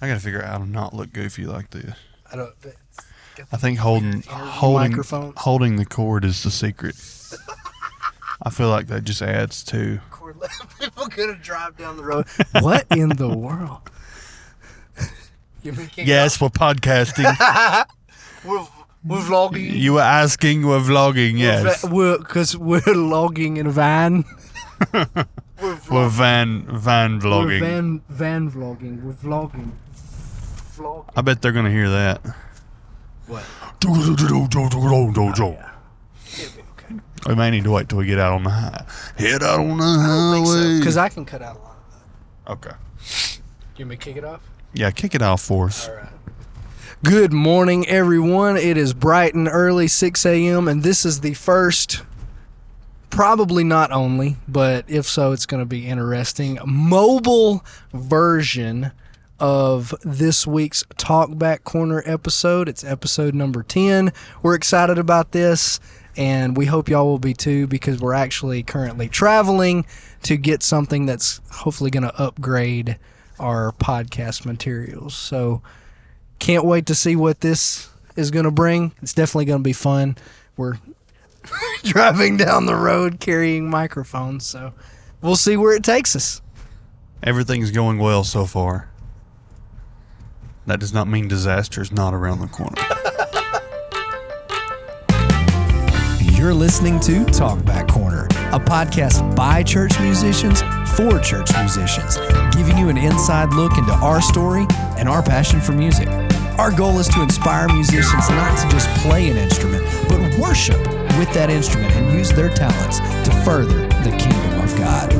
I gotta figure out how to not look goofy like this. I think holding the cord is the secret. I feel like that just adds to. People gonna drive down the road. What in the world? Yes, we're podcasting. We're vlogging. You were asking, we're vlogging. Yes, Because we're logging in a van. We're van vlogging. We're van vlogging. We're vlogging. I bet they're gonna hear that. What? Yeah. We may need to wait till we get out on the head out on the highway. Because I can cut out a lot of that. Okay. You want me to kick it off? Yeah, kick it off for us. All right. Good morning, everyone. It is bright and early, 6 a.m., and this is the first, probably not only, but if so, it's going to be interesting, mobile version of this week's Talkback Corner episode. It's episode number 10. We're excited about this, and we hope y'all will be too, because we're actually currently traveling to get something that's hopefully going to upgrade our podcast materials. So can't wait to see what this is going to bring. It's definitely going to be fun. We're driving down the road carrying microphones, so we'll see where it takes us. Everything's going well so far. That does not mean disaster is not around the corner. You're listening to Talkback Corner, a podcast by church musicians for church musicians, giving you an inside look into our story and our passion for music. Our goal is to inspire musicians not to just play an instrument, but worship with that instrument and use their talents to further the kingdom of God.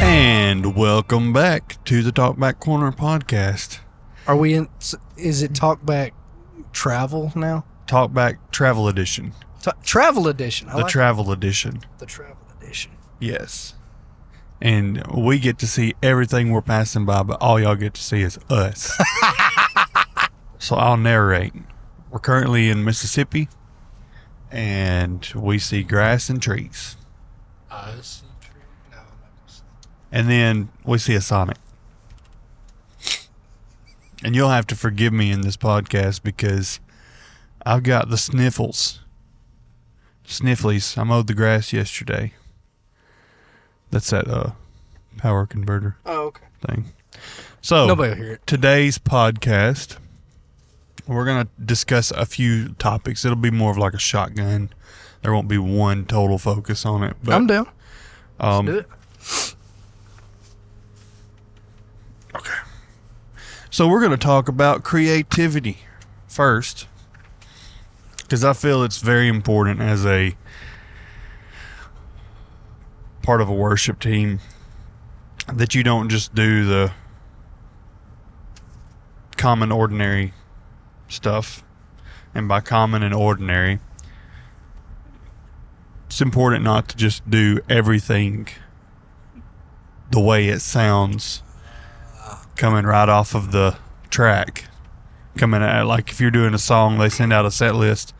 And welcome back to the Talkback Corner podcast. Are we in? Is it Talkback Travel now? Talkback Travel Edition. Travel Edition. Travel Edition. The Travel Edition. Yes. And we get to see everything we're passing by, but all y'all get to see is us. So I'll narrate. We're currently in Mississippi, and we see grass and trees. Us. No. And then we see a Sonic. And you'll have to forgive me in this podcast because I've got the sniffles. Snifflies. I mowed the grass yesterday. That's that power converter thing. So, nobody will hear it. Today's podcast, we're going to discuss a few topics. It'll be more of like a shotgun. There won't be one total focus on it. But, I'm down. Let's do it. Okay. So we're going to talk about creativity first, because I feel it's very important as a part of a worship team that you don't just do the common, ordinary stuff. And by common and ordinary, it's important not to just do everything the way it sounds coming right off of the track. Coming at, like, if you're doing a song, they send out a set list.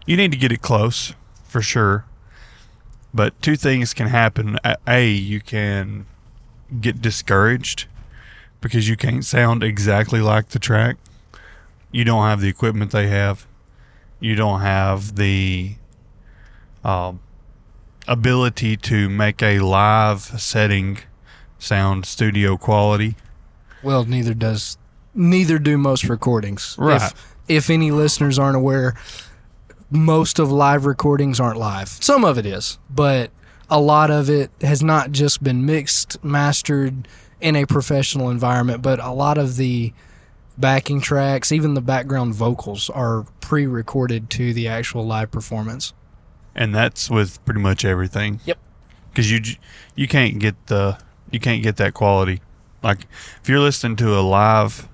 You need to get it close, for sure. But two things can happen. A, you can get discouraged because you can't sound exactly like the track. You don't have the equipment they have. You don't have the ability to make a live setting sound studio quality. Well, neither do most recordings. Right. If any listeners aren't aware, most of live recordings aren't live. Some of it is, but a lot of it has not just been mixed, mastered in a professional environment, but a lot of the backing tracks, even the background vocals, are pre-recorded to the actual live performance. And that's with pretty much everything. Yep. Because you can't get that quality. Like, if you're listening to a live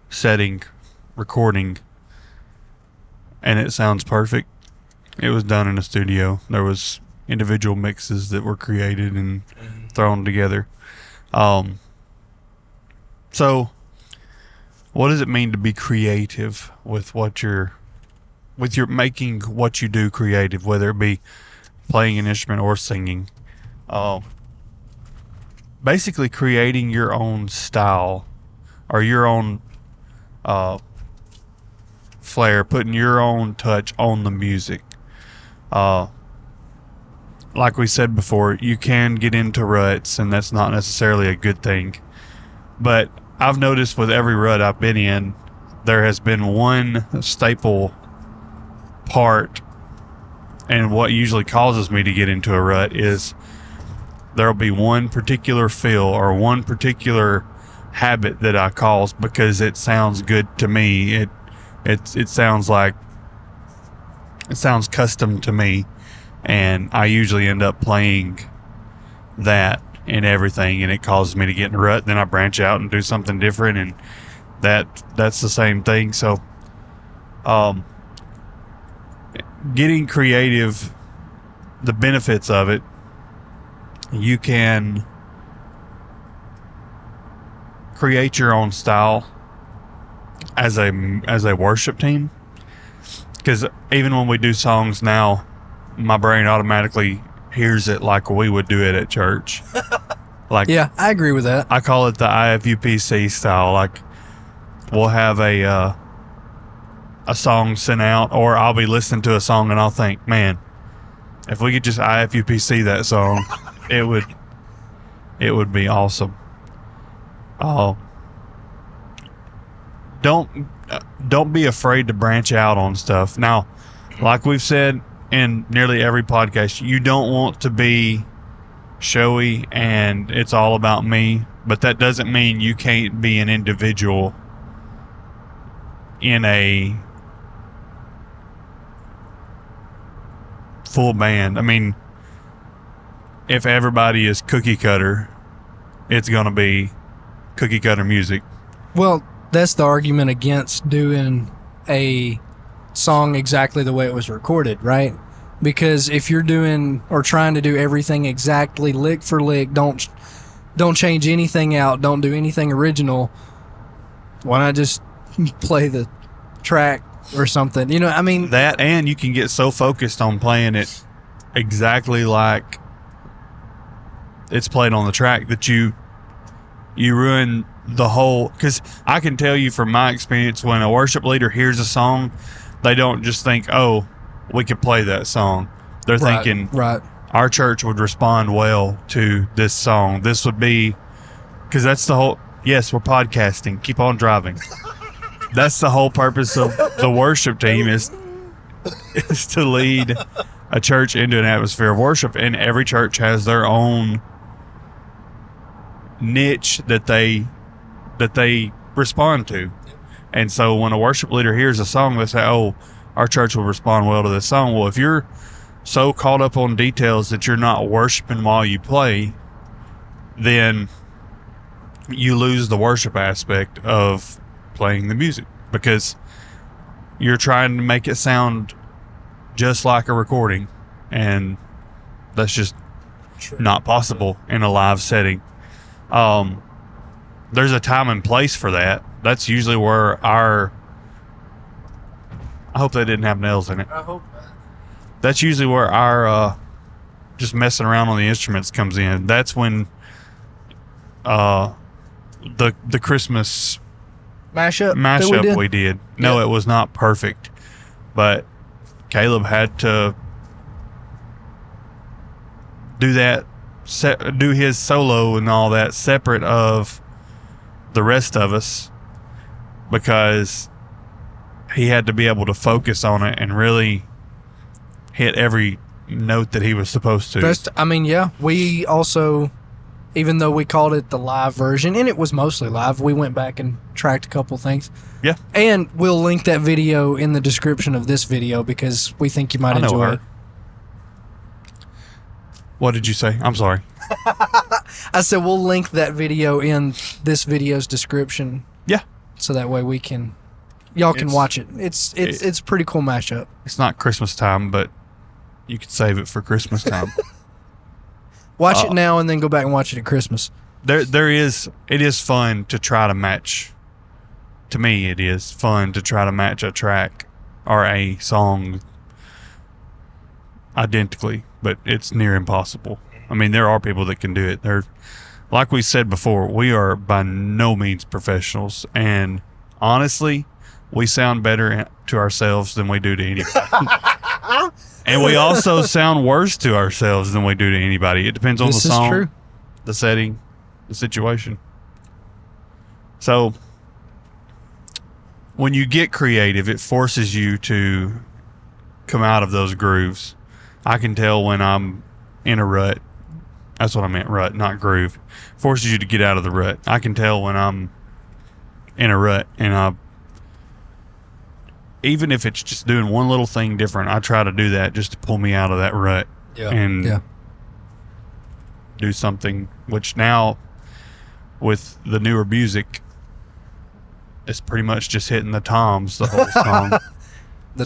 setting recording and it sounds perfect, it was done in a studio. There was individual mixes that were created and thrown together. So what does it mean to be creative with your making what you do creative, whether it be playing an instrument or singing? Basically creating your own style or your own flair, putting your own touch on the music. Like we said before, you can get into ruts, and that's not necessarily a good thing. But I've noticed with every rut I've been in, there has been one staple part, and what usually causes me to get into a rut is there'll be one particular feel or one particular habit that I cause because it sounds good to me. It sounds custom to me, and I usually end up playing that in everything, and it causes me to get in a rut. Then I branch out and do something different, and that's the same thing. So getting creative, the benefits of it, you can create your own style as a worship team, because even when we do songs now, my brain automatically hears it like we would do it at church. Like, Yeah, I agree with that. I call it the IFUPC style. Like, we'll have a song sent out, or I'll be listening to a song and I'll think, man, if we could just IFUPC that song, it would be awesome. Don't be afraid to branch out on stuff. Now, like we've said in nearly every podcast, you don't want to be showy and it's all about me, but that doesn't mean you can't be an individual in a full band. I mean, if everybody is cookie cutter, it's going to be cookie cutter music. Well, that's the argument against doing a song exactly the way it was recorded, right? Because if you're doing or trying to do everything exactly lick for lick, don't change anything out, don't do anything original, why not just play the track or something? You know, I mean, That, and you can get so focused on playing it exactly like it's played on the track that you ruin the whole. Because I can tell you from my experience, when a worship leader hears a song, they don't just think, oh, we could play that song. They're thinking, right, our church would respond well to this song. This would be, because that's the whole, yes, we're podcasting, keep on driving. That's the whole purpose of the worship team is to lead a church into an atmosphere of worship. And every church has their own niche that they respond to. And so when a worship leader hears a song, they say, oh, our church will respond well to this song. Well, if you're so caught up on details that you're not worshiping while you play, then you lose the worship aspect of playing the music, because you're trying to make it sound just like a recording, and that's just not possible in a live setting. There's a time and place for that. That's usually where I hope they didn't have nails in it. I hope not. That's usually where our just messing around on the instruments comes in. That's when the Christmas mashup we did. No, Yep. it was not perfect, but Caleb had to do that, do his solo and all that separate of the rest of us, because he had to be able to focus on it and really hit every note that he was supposed to. We also, even though we called it the live version, and it was mostly live, we went back and tracked a couple things. Yeah. And we'll link that video in the description of this video because we think you might enjoy it. What did you say? I'm sorry. I said we'll link that video in this video's description. Yeah. So that way y'all can watch it. It's a pretty cool mashup. It's not Christmas time, but you could save it for Christmas time. Watch it now and then go back and watch it at Christmas. It is fun to try to match to me, it is fun to try to match a track or a song identically, but it's near impossible. I mean, there are people that can do it. Like we said before, we are by no means professionals, and honestly, we sound better to ourselves than we do to anybody. And we also sound worse to ourselves than we do to anybody. It depends on the song, true. the setting, the situation. So when you get creative, it forces you to come out of those grooves. I can tell when I'm in a rut. That's what I meant, rut, not groove. Forces you to get out of the rut. I can tell when I'm in a rut, and even if it's just doing one little thing different, I try to do that just to pull me out of that rut and do something, which now with the newer music, it's pretty much just hitting the toms the whole song.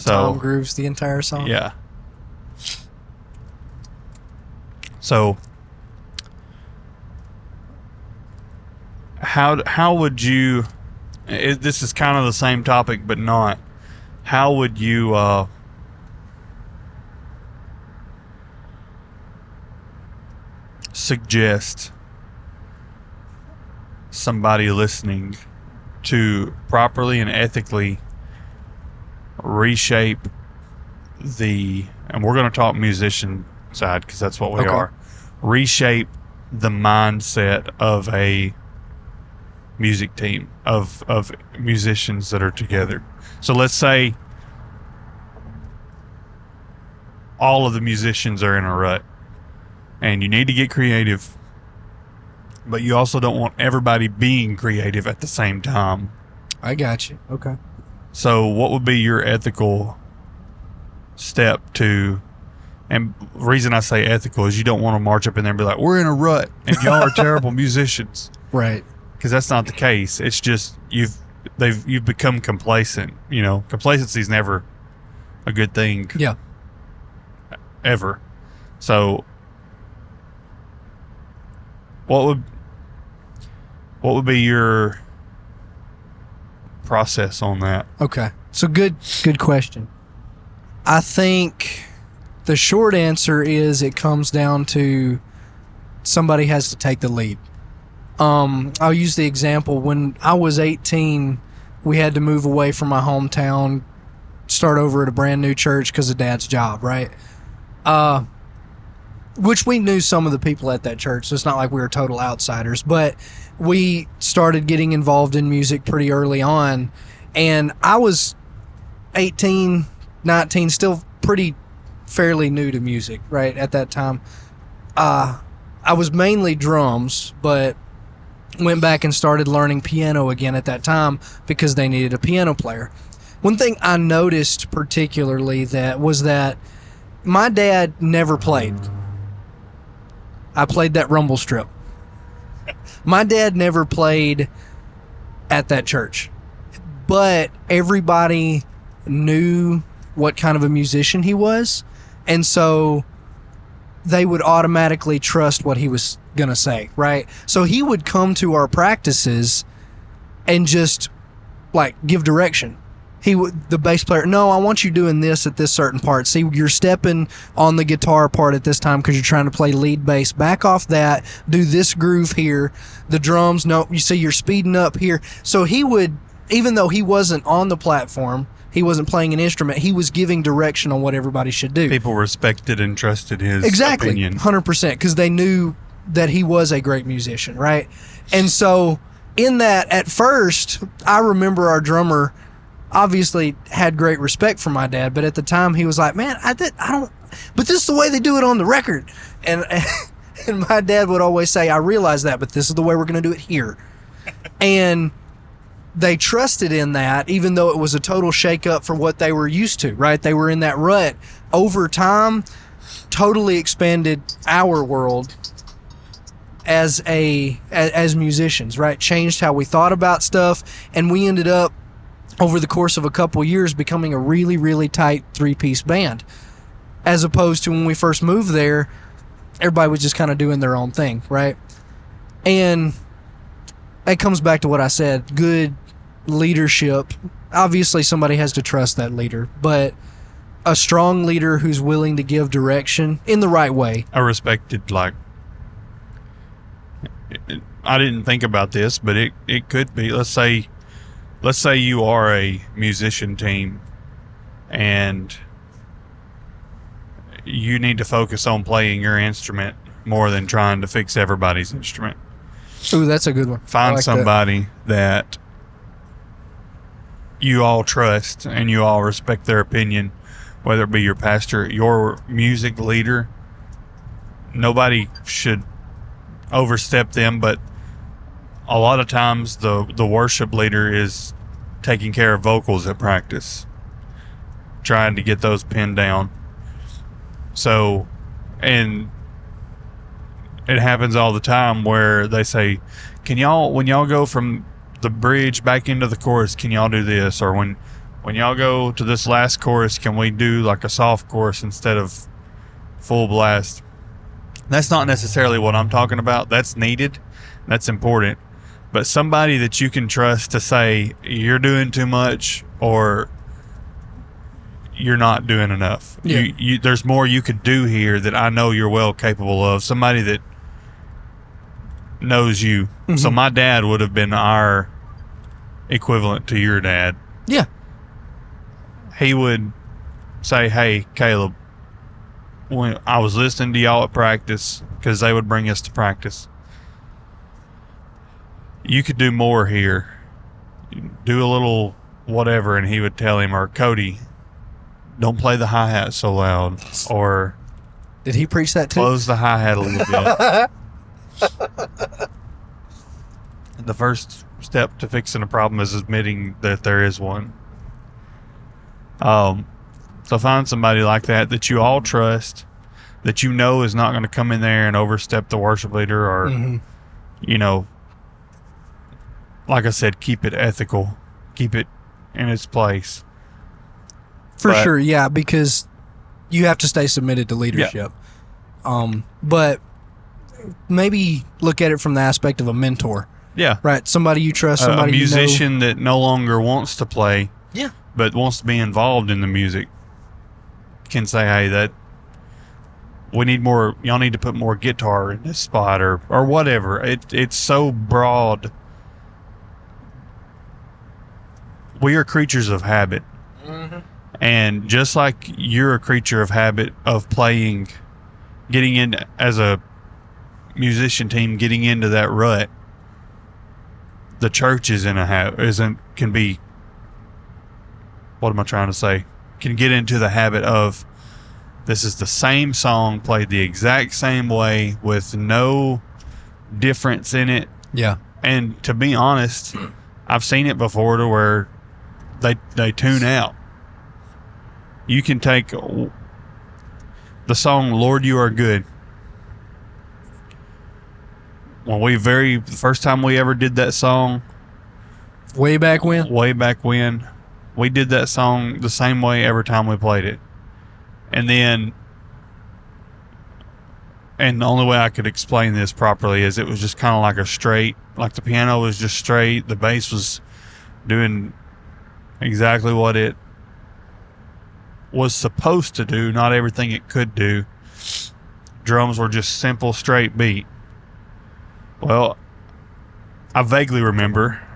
Tom grooves the entire song. Yeah. So how would you, this is kind of the same topic but not, how would you suggest somebody listening to properly and ethically reshape and we're going to talk musician side because that's what we are, reshape the mindset of a music team of musicians that are together? So let's say all of the musicians are in a rut and you need to get creative, but you also don't want everybody being creative at the same time. I got you. Okay. So what would be your ethical step to, and the reason I say ethical is you don't want to march up in there and be like, we're in a rut and y'all are terrible musicians. Right. Because that's not the case. It's just you've become complacent. You know, complacency is never a good thing. Yeah. Ever. So what would be your process on that? Okay. So good question. I think the short answer is it comes down to somebody has to take the lead. I'll use the example. When I was 18, we had to move away from my hometown, start over at a brand new church because of Dad's job, right? Which we knew some of the people at that church, so it's not like we were total outsiders, but we started getting involved in music pretty early on, and I was 18, 19, still pretty fairly new to music, right, at that time. I was mainly drums, but went back and started learning piano again at that time because they needed a piano player. One thing I noticed particularly was that my dad never played. I played that rumble strip. My dad never played at that church, but everybody knew what kind of a musician he was, and so they would automatically trust what he was going to say, right? So he would come to our practices and just like give direction. The bass player, no, I want you doing this at this certain part. See, you're stepping on the guitar part at this time because you're trying to play lead bass. Back off that. Do this groove here. The drums, no, you see you're speeding up here. So he would, even though he wasn't on the platform, he wasn't playing an instrument, he was giving direction on what everybody should do. People respected and trusted his opinion. 100%, because they knew that he was a great musician, right? And so in that, at first, I remember our drummer obviously had great respect for my dad, but at the time he was like, man, I don't, but this is the way they do it on the record. And my dad would always say, I realize that, but this is the way we're going to do it here. And they trusted in that, even though it was a total shake-up for what they were used to, right? They were in that rut. Over time, totally expanded our world as musicians, right? Changed how we thought about stuff, and we ended up, over the course of a couple years, becoming a really, really tight three-piece band. As opposed to when we first moved there, everybody was just kind of doing their own thing, right? And it comes back to what I said, good leadership, obviously somebody has to trust that leader, but a strong leader who's willing to give direction in the right way. I respected, like, I didn't think about this, but it could be, let's say you are a musician team and you need to focus on playing your instrument more than trying to fix everybody's instrument. Ooh, that's a good one. I Find like somebody that you all trust and you all respect their opinion, whether it be your pastor, your music leader. Nobody should overstep them, but a lot of times the worship leader is taking care of vocals at practice, trying to get those pinned down. So, and it happens all the time where they say, when y'all go from the bridge back into the chorus, can y'all do this? Or when y'all go to this last chorus, can we do like a soft chorus instead of full blast? That's not necessarily what I'm talking about. That's needed. That's important. But somebody that you can trust to say, you're doing too much or you're not doing enough. Yeah. There's more you could do here that I know you're well capable of. Somebody that knows you. Mm-hmm. So my dad would have been our equivalent to your dad. Yeah. He would say, hey, Caleb, when I was listening to y'all at practice, because they would bring us to practice, you could do more here. Do a little whatever. And he would tell him, or Cody, don't play the hi-hat so loud. Or did he preach that too? close the hi-hat a little bit. The first step to fixing a problem is admitting that there is one. So find somebody like that you all trust, that you know is not going to come in there and overstep the worship leader, or, you know, like I said, keep it ethical, keep it in its place. For sure, yeah, because you have to stay submitted to leadership. Yeah. But maybe look at it from the aspect of a mentor. Yeah. Right, somebody you trust, somebody a musician you know. that no longer wants to play, yeah, but wants to be involved in the music, can say, hey, that we need more, y'all need to put more guitar in this spot, or whatever. It's so broad. We are creatures of habit. Mm-hmm. And just like you're a creature of habit of playing, getting in as a musician team, getting into that rut, the church is in a can be, what am I trying to say? Can get into the habit of, this is the same song played the exact same way with no difference in it. Yeah. And to be honest, I've seen it before to where they tune out. You can take the song Lord You Are Good. When the first time we ever did that song, way back when, we did that song the same way every time we played it. And the only way I could explain this properly is it was just kind of like a straight, like the piano was just straight, the bass was doing exactly what it was supposed to do, not everything it could do. Drums were just simple, straight beat. Well, I vaguely remember,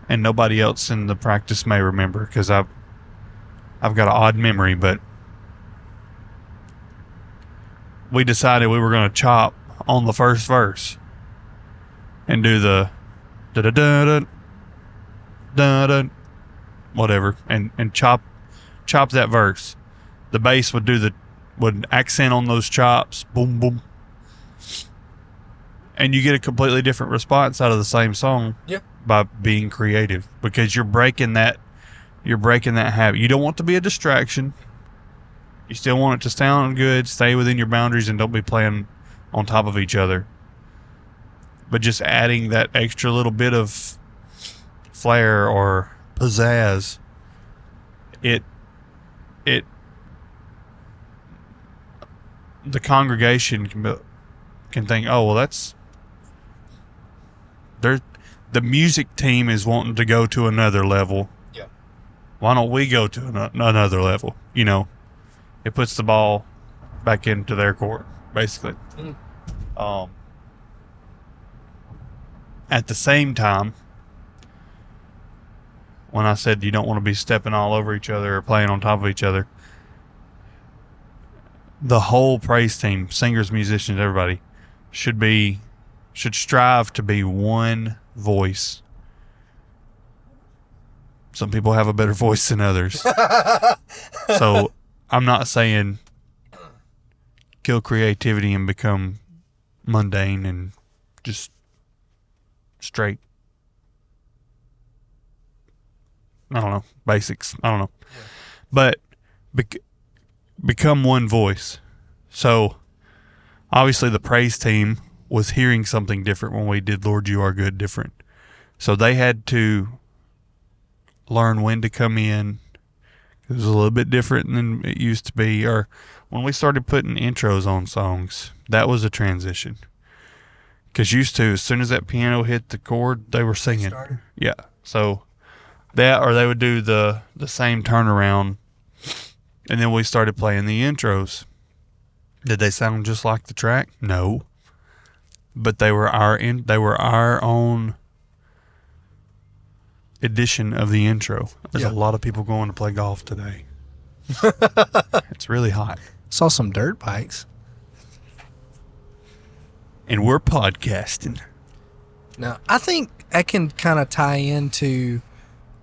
and nobody else in the practice may remember, because I've got an odd memory, but we decided we were going to chop on the first verse and do the da-da-da-da, whatever, and chop that verse. The bass would accent on those chops, boom, boom. And you get a completely different response out of the same song. Yeah. By being creative, because you're breaking that habit. You don't want to be a distraction. You still want it to sound good, stay within your boundaries, and don't be playing on top of each other. But just adding that extra little bit of flair or pizzazz, the congregation can think, oh, well, the music team is wanting to go to another level. Yeah. Why don't we go to another level? You know, it puts the ball back into their court, basically. At the same time, when I said you don't want to be stepping all over each other or playing on top of each other, the whole praise team, singers, musicians, everybody, should strive to be one voice. Some people have a better voice than others. So I'm not saying kill creativity and become mundane and just straight, I don't know, basics. I don't know. Yeah. But become one voice. So obviously the praise team was hearing something different when we did Lord You Are Good different. So they had to learn when to come in. It was a little bit different than it used to be. Or when we started putting intros on songs, that was a transition. Because used to, as soon as that piano hit the chord, they were singing. Yeah. So that, or they would do the same turnaround, and then we started playing the intros. Did they sound just like the track? No. But they were our own edition of the intro. There's a lot of people going to play golf today. It's really hot. Saw some dirt bikes. And we're podcasting. Now, I think that can kind of tie into,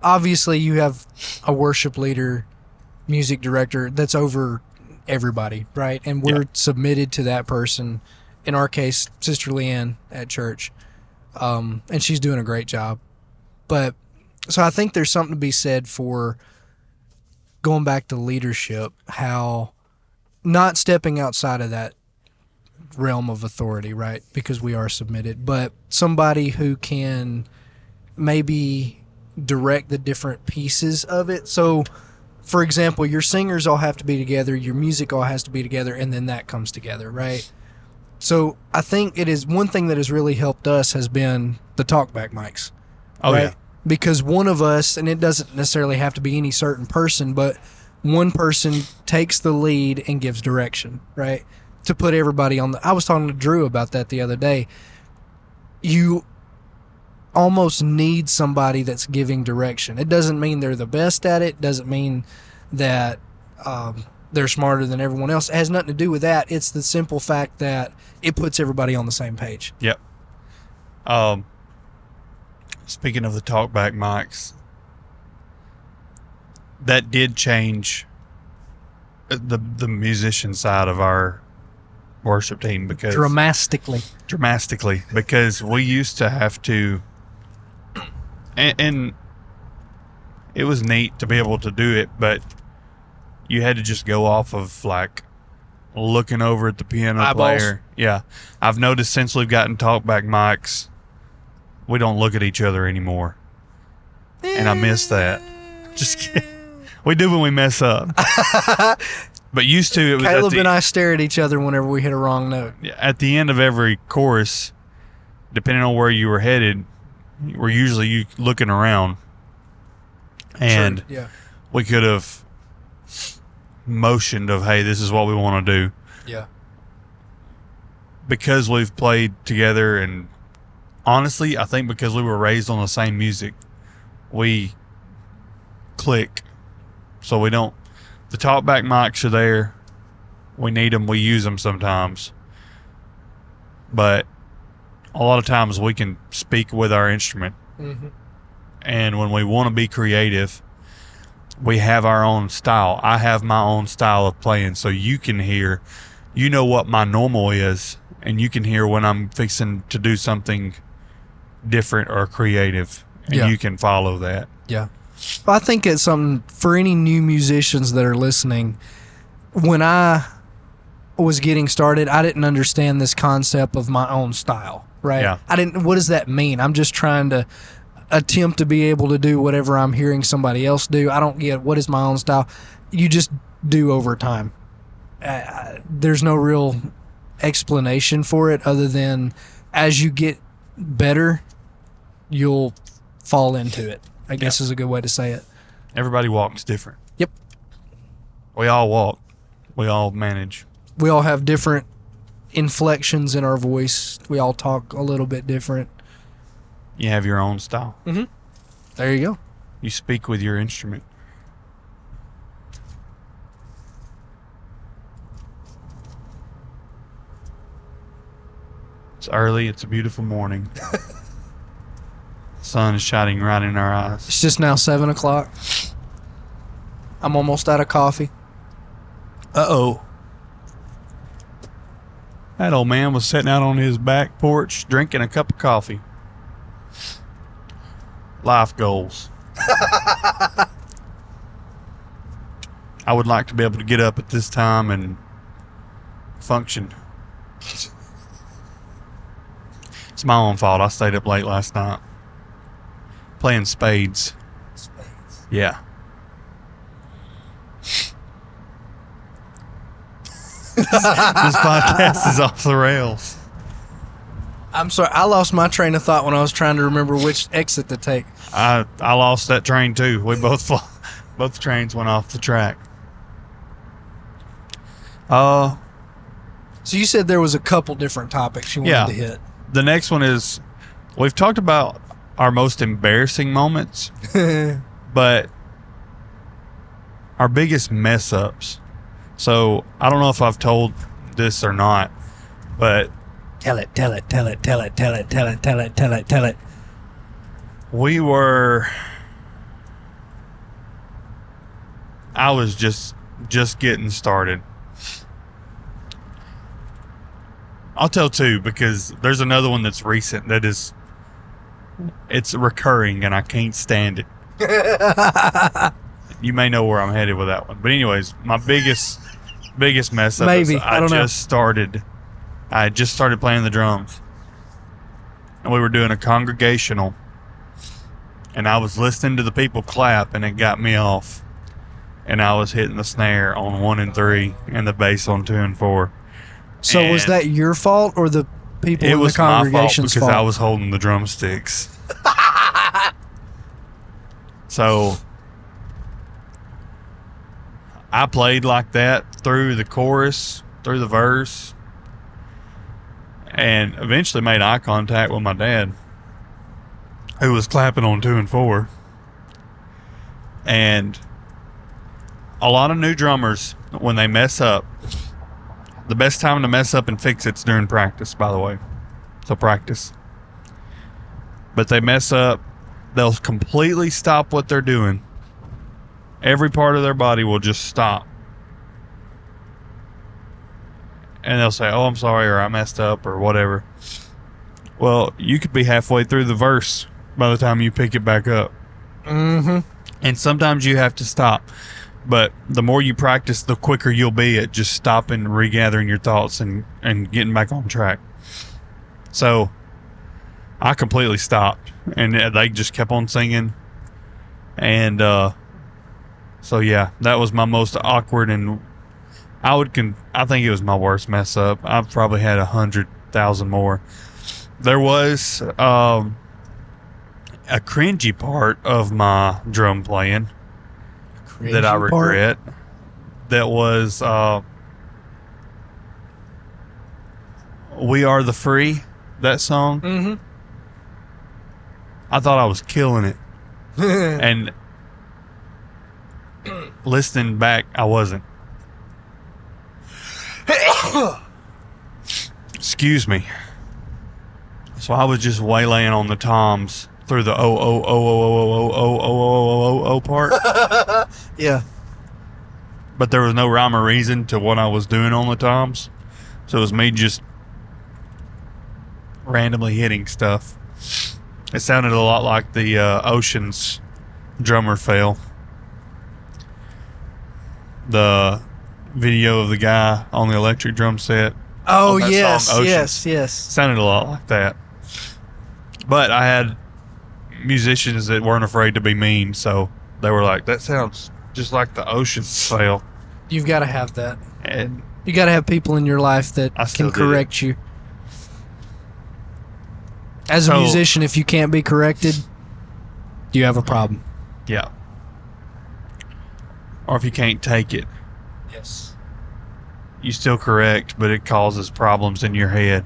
obviously you have a worship leader, music director that's over everybody, right? And we're submitted to that person. In our case, Sister Leanne at church. And she's doing a great job. But so I think there's something to be said for going back to leadership, how not stepping outside of that realm of authority, right? Because we are submitted, but somebody who can maybe direct the different pieces of it. So, for example, your singers all have to be together, your music all has to be together, and then that comes together, right? So I think it is one thing that has really helped us has been the talkback mics. Oh, right? yeah. Because one of us, and it doesn't necessarily have to be any certain person, but one person takes the lead and gives direction, right? To put everybody on I was talking to Drew about that the other day. You almost need somebody that's giving direction. It doesn't mean they're the best at it. Doesn't mean that they're smarter than everyone else. It has nothing to do with that. It's the simple fact that it puts everybody on the same page. Yep. Speaking of the talkback mics, that did change the musician side of our worship team because dramatically because we used to have to, and it was neat to be able to do it, but you had to just go off of like looking over at the piano eyeballs. player. Yeah, I've noticed since we've gotten talkback mics, we don't look at each other anymore, and I miss that. Just kidding. We do when we mess up. But used to, it was Caleb and I stare at each other whenever we hit a wrong note. At the end of every chorus, depending on where you were headed, were usually you looking around, and we could have motioned of, hey, this is what we want to do. Yeah. Because we've played together, and honestly, I think because we were raised on the same music, we click. So we don't. The talkback mics are there. We need them. We use them sometimes. But a lot of times we can speak with our instrument. Mm-hmm. And when we want to be creative, we have our own style. I have my own style of playing. So you can hear, you know what my normal is, and you can hear when I'm fixing to do something different or creative. And you can follow that. Yeah. I think it's something for any new musicians that are listening. When I was getting started, I didn't understand this concept of my own style, right? Yeah. What does that mean? I'm just trying to attempt to be able to do whatever I'm hearing somebody else do. I don't get what is my own style. You just do over time. There's no real explanation for it other than as you get better, you'll fall into it, I guess is a good way to say it. Everybody walks different. Yep. We all walk. We all manage. We all have different inflections in our voice. We all talk a little bit different. You have your own style. Mm-hmm. There you go. You speak with your instrument. It's early. It's a beautiful morning. Sun is shining right in our eyes. It's just now 7 o'clock. I'm almost out of coffee. Uh-oh. That old man was sitting out on his back porch drinking a cup of coffee. Life goals. I would like to be able to get up at this time and function. It's my own fault. I stayed up late last night playing spades. Yeah. This podcast is off the rails. I'm sorry. I lost my train of thought when I was trying to remember which exit to take. I lost that train too. We both trains went off the track. So you said there was a couple different topics you wanted to hit. The next one is, we've talked about our most embarrassing moments, but our biggest mess ups. So I don't know if I've told this or not, but Tell it. I was just getting started. I'll tell two, because there's another one that's recent that it's recurring and I can't stand it. You may know where I'm headed with that one. But anyways, my biggest mess up is I just started playing the drums. And we were doing a congregational. And I was listening to the people clap and it got me off. And I was hitting the snare on 1 and 3 and the bass on 2 and 4. So And was that your fault or the people it in the was my fault congregation's because fault? I was holding the drumsticks. So I played like that through the chorus, through the verse, and eventually made eye contact with my dad, who was clapping on 2 and 4. And a lot of new drummers, when they mess up, the best time to mess up and fix it's during practice, by the way. So practice. But they mess up, they'll completely stop what they're doing. Every part of their body will just stop. And they'll say, "Oh, I'm sorry," or "I messed up," or whatever. Well, you could be halfway through the verse by the time you pick it back up. Mm-hmm. And sometimes you have to stop. But the more you practice, the quicker you'll be at just stopping, regathering your thoughts, and getting back on track. So I completely stopped, and they just kept on singing. And so yeah, that was my most awkward, and I think it was my worst mess up. I've probably had 100,000 more. There was a cringy part of my drum playing that I regret. That was "We Are the Free," that song. Mm-hmm. I thought I was killing it. And listening back, I wasn't. Excuse me. So I was just waylaying on the toms through the o part. Yeah. But there was no rhyme or reason to what I was doing on the toms. So it was me just randomly hitting stuff. It sounded a lot like the Oceans drummer fail. The video of the guy on the electric drum set. Oh, that yes, song, Oceans. yes. Sounded a lot like that. But I had musicians that weren't afraid to be mean, so they were like, "That sounds just like the Oceans fail." You've got to have that. And You got to have people in your life that I still can did it. correct you. As a So- musician, if you can't be corrected, you have a problem. Yeah. Or if you can't take it, Yes. you still correct, but it causes problems in your head.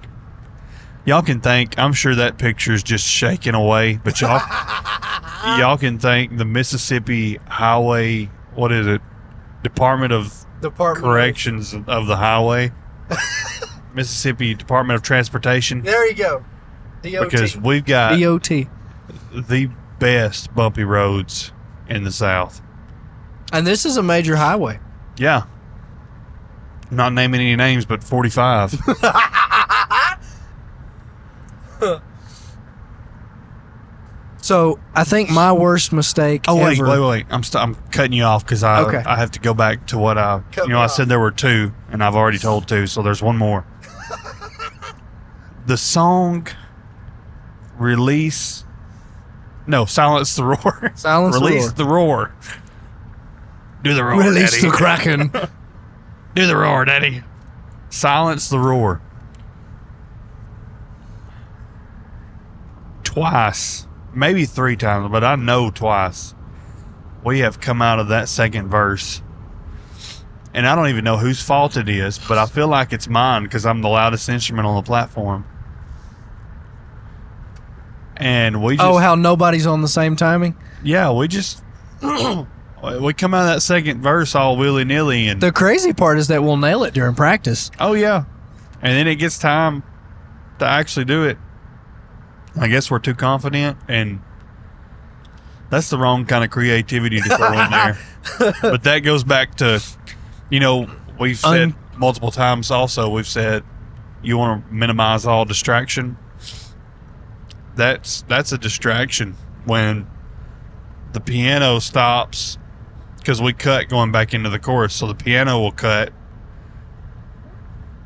Y'all can thank, I'm sure that picture's just shaking away, but y'all can thank the Mississippi Highway, what is it? Department of Corrections of the Highway. Mississippi Department of Transportation. There you go. DOT. Because we've got DOT. the best bumpy roads in the South. And this is a major highway. Yeah. Not naming any names, but 45. So I think my worst mistake Oh, wait, ever. wait. I'm cutting you off because I have to go back to what I said there were two, and I've already told two, so there's one more. The song Silence the Roar. Silence the Release Roar. the roar. Do the roar, Release Daddy. the Kraken. Do the roar, Daddy. Silence the roar. Twice, maybe 3 times, but I know twice, we have come out of that second verse. And I don't even know whose fault it is, but I feel like it's mine because I'm the loudest instrument on the platform. And we just... Oh, how nobody's on the same timing? Yeah, we just... we come out of that second verse all willy-nilly and... The crazy part is that we'll nail it during practice. Oh, yeah. And then it gets time to actually do it. I guess we're too confident, and that's the wrong kind of creativity to throw in there. But that goes back to, we've said multiple times also, we've said you want to minimize all distraction. That's a distraction when the piano stops, because we cut going back into the chorus, so the piano will cut,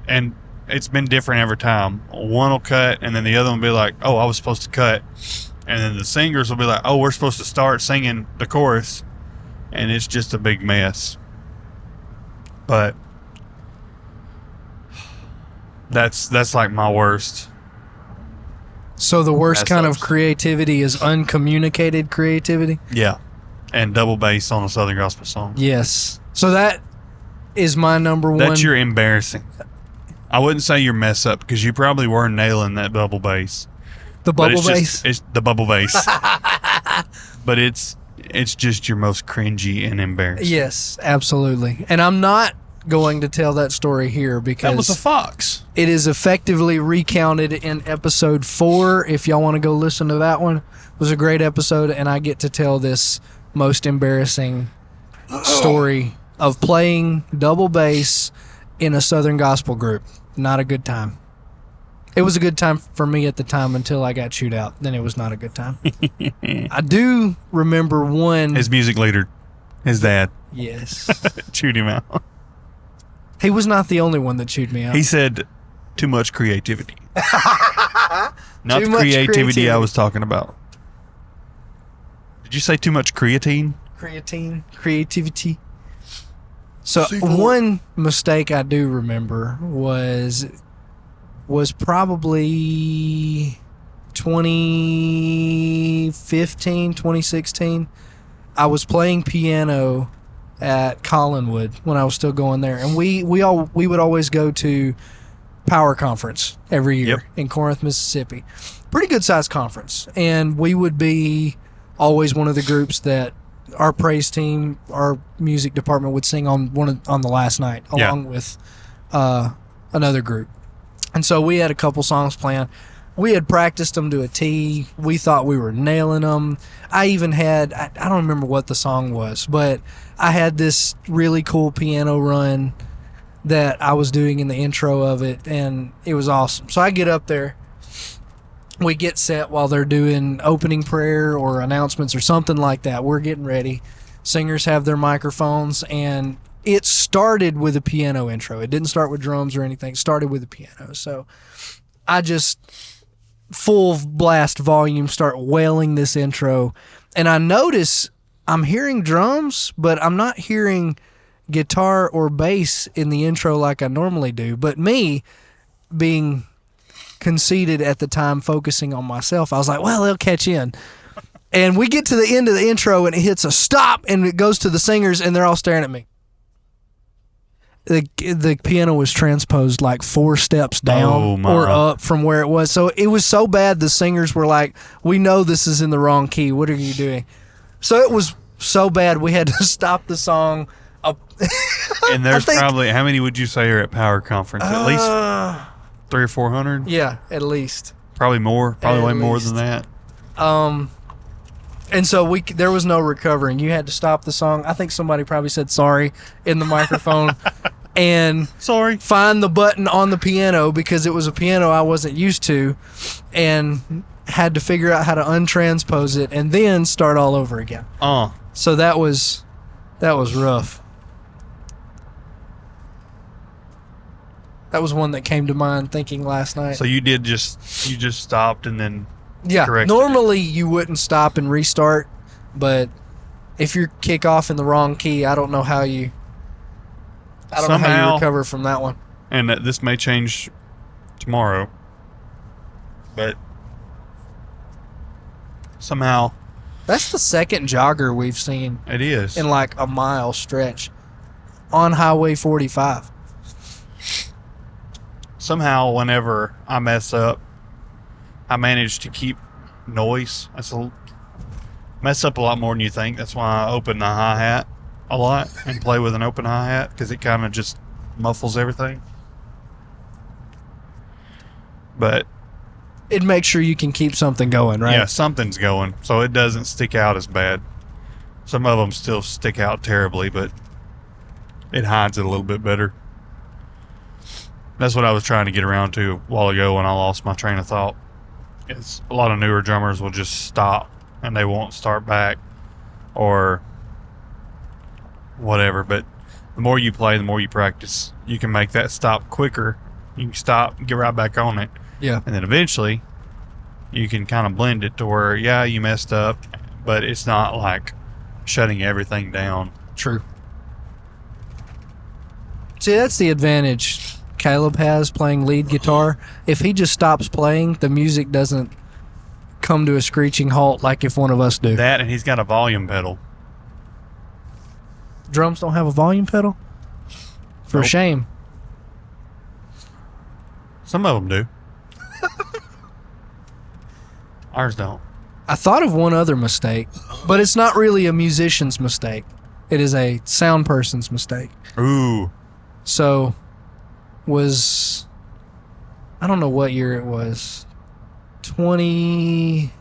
and it's been different every time. One will cut, and then the other one will be like, oh, I was supposed to cut. And then the singers will be like, oh, we're supposed to start singing the chorus. And it's just a big mess. But that's like my worst. So the worst kind of Mess-ups. creativity is uncommunicated creativity? Yeah. And double bass on a Southern Gospel song. Yes. So that is my number one. That's your embarrassing. I wouldn't say your mess up, because you probably were nailing that double bass. the But bubble bass? it's the bubble bass. But it's just your most cringy and embarrassing. Yes, absolutely. And I'm not going to tell that story here because That was a fox. it is effectively recounted in episode 4. If y'all want to go listen to that one, it was a great episode, and I get to tell this most embarrassing story of playing double bass in a Southern Gospel group. Not a good time. It was a good time for me at the time until I got chewed out. Then it was not a good time. I do remember one. His music leader, his dad, Yes. chewed him out. He was not the only one that chewed me out. He said, too much creativity. Not Too the much creativity I creativity. was talking about. Did you say too much creatine? Creativity. So C4. one mistake I do remember was probably 2015, 2016. I was playing piano at Collinwood when I was still going there, and we would always go to Power Conference every year Yep. in Corinth, Mississippi. Pretty good sized conference, and we would be always one of the groups that our praise team, our music department would sing on the last night, Yeah. along with another group. And so we had a couple songs planned. We had practiced them to a T. We thought we were nailing them. I even had, I don't remember what the song was, but I had this really cool piano run that I was doing in the intro of it, and it was awesome. So I get up there. We get set while they're doing opening prayer or announcements or something like that. We're getting ready. Singers have their microphones, and it started with a piano intro. It didn't start with drums or anything. It started with a piano. So I just full blast volume start wailing this intro, and I notice I'm hearing drums, but I'm not hearing guitar or bass in the intro like I normally do. But me being conceited at the time, focusing on myself. I was like, well, they'll catch in. And we get to the end of the intro, and it hits a stop, and it goes to the singers, and they're all staring at me. The piano was transposed like 4 steps down or up from where it was. So it was so bad, the singers were like, we know this is in the wrong key. What are you doing? So it was so bad, we had to stop the song. And there's probably, how many would you say are at Power Conference? At least 300 or 400? Yeah, at least. Probably more. Probably way more than that. And so there was no recovering. You had to stop the song. I think somebody probably said sorry in the microphone. And sorry, find the button on the piano, because it was a piano I wasn't used to, and had to figure out how to untranspose it and then start all over again. So that was rough. That was one that came to mind thinking last night. So you just stopped and then corrected normally you wouldn't stop and restart, but if you kick off in the wrong key, I don't know how you recover from that one. And this may change tomorrow, but somehow that's the second jogger we've seen. It is in like a mile stretch on Highway 45. Somehow, whenever I mess up, I manage to keep noise. Mess up a lot more than you think. That's why I open the hi-hat a lot and play with an open hi-hat, because it kind of just muffles everything. But it makes sure you can keep something going, right? Yeah, something's going, so it doesn't stick out as bad. Some of them still stick out terribly, but it hides it a little bit better. That's what I was trying to get around to a while ago when I lost my train of thought. It's a lot of newer drummers will just stop and they won't start back or whatever. But the more you play, the more you practice, you can make that stop quicker. You can stop and get right back on it. Yeah. And then eventually you can kind of blend it to where, yeah, you messed up, but it's not like shutting everything down. True. See, that's the advantage Caleb has playing lead guitar. If he just stops playing, the music doesn't come to a screeching halt like if one of us do. That, and he's got a volume pedal. Drums don't have a volume pedal? For shame. Some of them do. Ours don't. I thought of one other mistake, but it's not really a musician's mistake. It is a sound person's mistake. Ooh. So, I don't know what year it was. 20...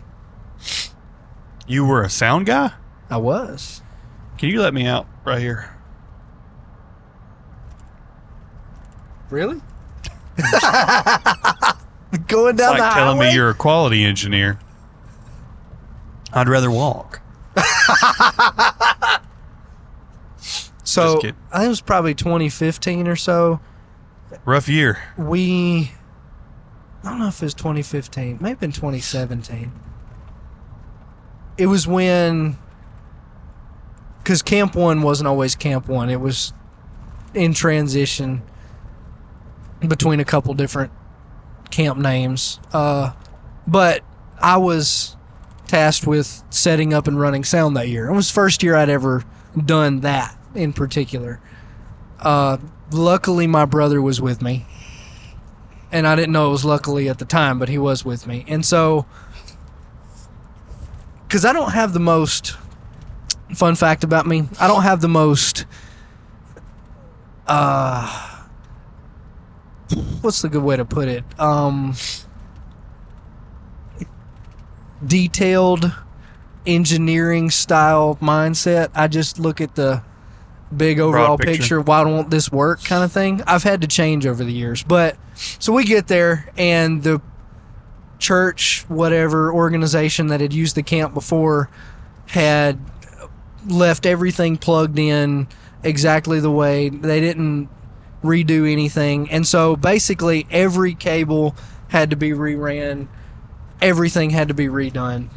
You were a sound guy? I was. Can you let me out right here? Really? Going down the like telling highway? me you're a quality engineer. I'd rather walk. So, I think it was probably 2015 or so. Rough year. I don't know if it was 2015. It may have been 2017. It was when, because Camp 1 wasn't always Camp 1. It was in transition between a couple different camp names. But I was tasked with setting up and running sound that year. It was the first year I'd ever done that in particular. Luckily, my brother was with me. And I didn't know it was luckily at the time, but he was with me. And so, because I don't have the most, fun fact about me, I don't have the most, what's the good way to put it? Detailed engineering style mindset. I just look at the big overall picture. Why don't this work kind of thing. I've had to change over the years. But so we get there, and the church, whatever organization that had used the camp before had left everything plugged in exactly the way. They didn't redo anything. And so basically every cable had to be reran. Everything had to be redone.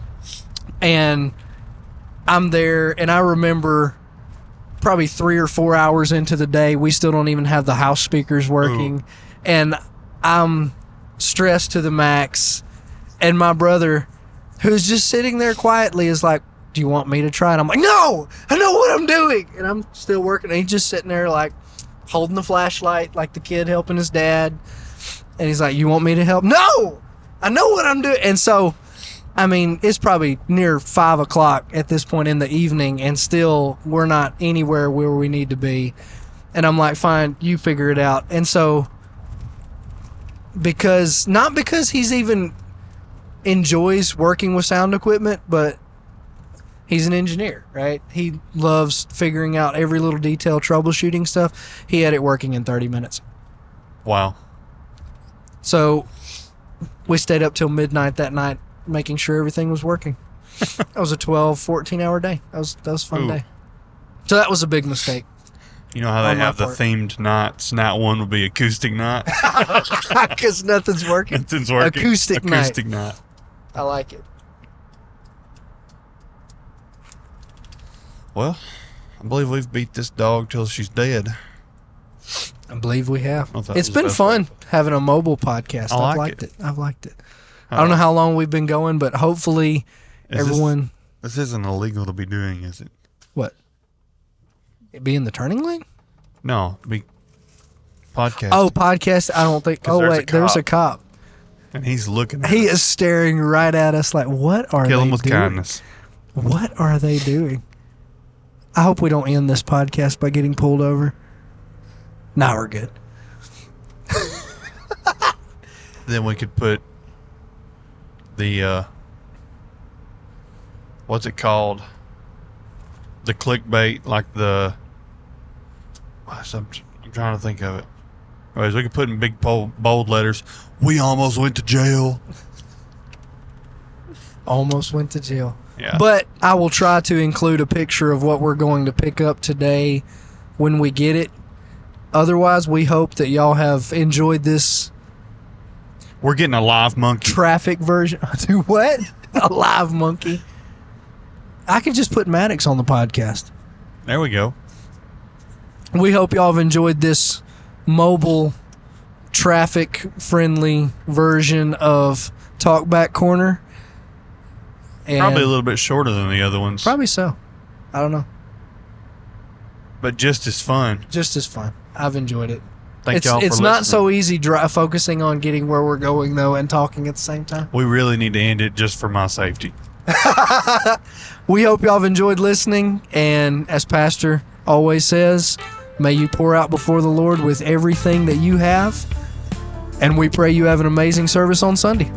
And I'm there, and I remember probably 3 or 4 hours into the day, we still don't even have the house speakers working. Ooh. And I'm stressed to the max. And my brother, who's just sitting there quietly, is like, do you want me to try? And I'm like, no, I know what I'm doing. And I'm still working. And he's just sitting there like holding the flashlight like the kid helping his dad. And he's like, you want me to help? No, I know what I'm doing. And so, I mean, it's probably near 5 o'clock at this point in the evening, and still we're not anywhere where we need to be. And I'm like, fine, you figure it out. And so, not because he's even enjoys working with sound equipment, but he's an engineer, right? He loves figuring out every little detail, troubleshooting stuff. He had it working in 30 minutes. Wow. So we stayed up till midnight that night making sure everything was working. That was a 12, 14-hour day. That was a fun day. So that was a big mistake. You know how they have the themed nights? Night one would be acoustic night. Because nothing's working. Nothing's working. Acoustic night. I like it. Well, I believe we've beat this dog till she's dead. I believe we have. It's was been best fun having a mobile podcast. I've liked it. I've liked it. I don't know how long we've been going, but hopefully everyone... This isn't illegal to be doing, is it? What? It be in the turning lane? No, be podcast. Oh, podcast? I don't think... Oh, wait, there's a cop. And he's looking at He us. is staring right at us like, what are they doing? Kill him with kindness. What are they doing? I hope we don't end this podcast by getting pulled over. Nah, we're good. Then we could put the what's it called? The clickbait, like the I'm trying to think of it. Anyways, we could put in big bold letters, we almost went to jail. Almost went to jail. Yeah. But I will try to include a picture of what we're going to pick up today when we get it. Otherwise, we hope that y'all have enjoyed this. We're getting a live monkey. Traffic version. Do what? A live monkey. I could just put Maddox on the podcast. There we go. We hope y'all have enjoyed this mobile, traffic-friendly version of Talkback Corner. And Probably a little bit shorter than the other ones. Probably so. I don't know. But just as fun. Just as fun. I've enjoyed it. Thank y'all for It's listening. not so easy focusing on getting where we're going, though, and talking at the same time. We really need to end it just for my safety. We hope y'all have enjoyed listening, and as Pastor always says, may you pour out before the Lord with everything that you have, and we pray you have an amazing service on Sunday.